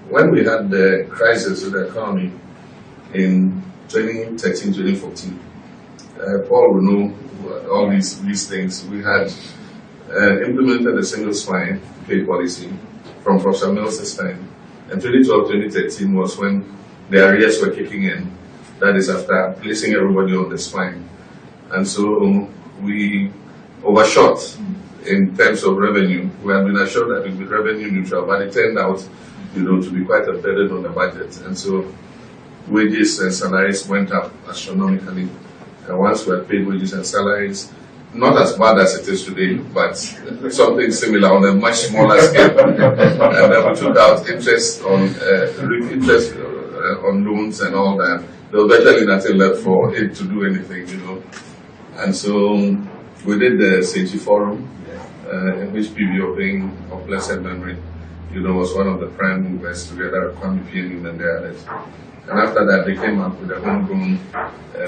when we had the crisis with the economy in 2013, 2014, Paul will know all these things. We had implemented a single spine pay policy from Professor Mills' time. And 2012, 2013 was when the arrears were kicking in. That is after placing everybody on the spine. And so we overshot in terms of revenue. We had been assured that it would be revenue neutral, but it turned out, to be quite a burden on the budget. And so wages and salaries went up astronomically. And once we had paid wages and salaries, not as bad as it is today, but something similar on a much smaller scale. And then we took out interest on loans and all that. There was virtually nothing left for it to do anything, And so we did the Seji Forum, in which PB Obeng of blessed memory, was one of the prime movers together with Kwame Pianin and the others. And after that, they came up with a homegrown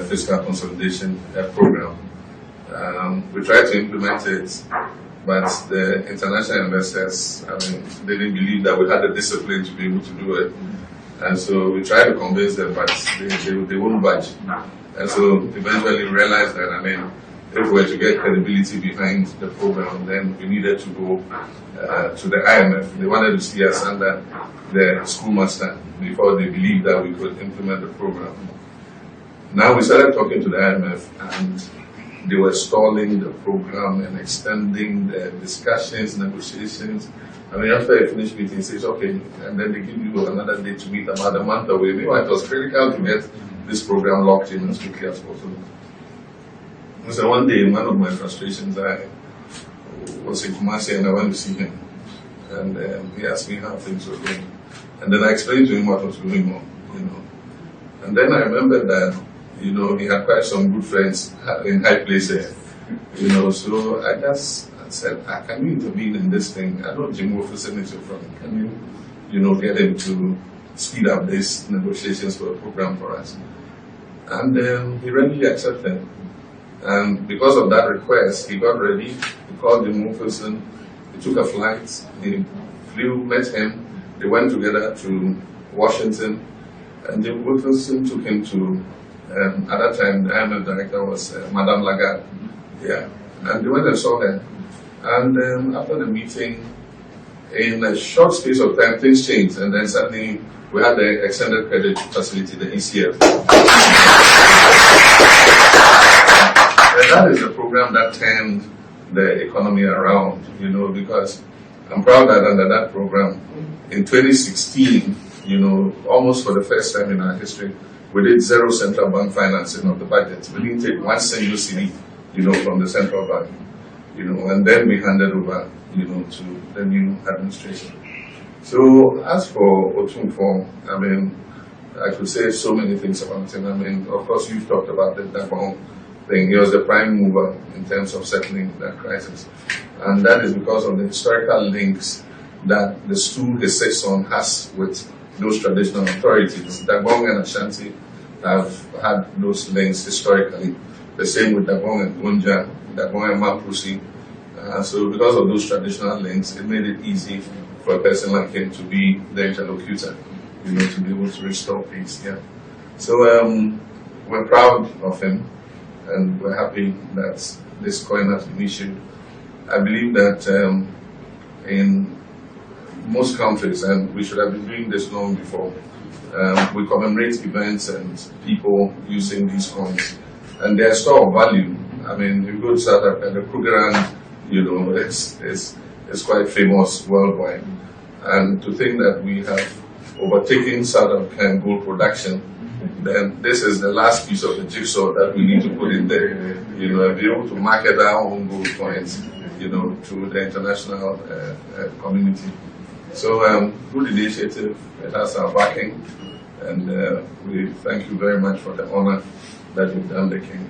fiscal consolidation program. We tried to implement it, but the international investors, they didn't believe that we had the discipline to be able to do it. And so we tried to convince them, but they wouldn't budge. And so eventually we realized that, if we were to get credibility behind the program, then we needed to go to the IMF. They wanted to see us under the schoolmaster before they believed that we could implement the program. Now we started talking to the IMF, and they were stalling the program and extending the discussions, negotiations. After a finished meeting, it says, okay, and then they give you another day to meet about a month away. Meanwhile, it was critical to get this program locked in as quickly as possible. So one day, one of my frustrations, I was in Kumasi and I went to see him. And he asked me how things were going. And then I explained to him what was going on, And then I remembered that, he had quite some good friends in high places, So I just said, can you intervene in this thing? I know Jim will facilitate your friend. Can you, get him to speed up these negotiations for a program for us? And he readily accepted. And because of that request, he got ready. He called Jim Wilson. He took a flight. He flew, met him. They went together to Washington. And Jim Wilson took him to, at that time, the IMF director was Madame Lagarde. Yeah. And they went and saw her. And after the meeting, in a short space of time, things changed. And then suddenly, we had the extended credit facility, the ECF. And that is a program that turned the economy around, because I'm proud that under that program, in 2016, almost for the first time in our history, we did zero central bank financing of the budget. We didn't take one single cedi, from the central bank, and then we handed over, to the new administration. So as for Otumfuo, I could say so many things about him. Of course, you've talked about the Dabong thing. He was the prime mover in terms of settling that crisis. And that is because of the historical links that the stool he sits on has with those traditional authorities. Dabong and Ashanti have had those links historically. The same with Dabong and Unja, Dabong and Mapusi. So because of those traditional links, it made it easy for a person like him to be the interlocutor, to be able to restore peace. Yeah. So we're proud of him, and we're happy that this coin has been issued. I believe that in most countries, and we should have been doing this long before, we commemorate events and people using these coins, and their store of value. If you go to South Africa, the Krugerrand, is quite famous worldwide. And to think that we have overtaken South African gold production, then this is the last piece of the jigsaw that we need to put in there. Be able to market our own gold coins, to the international community. So, good initiative. It has our backing, and we thank you very much for the honor that you've done the King.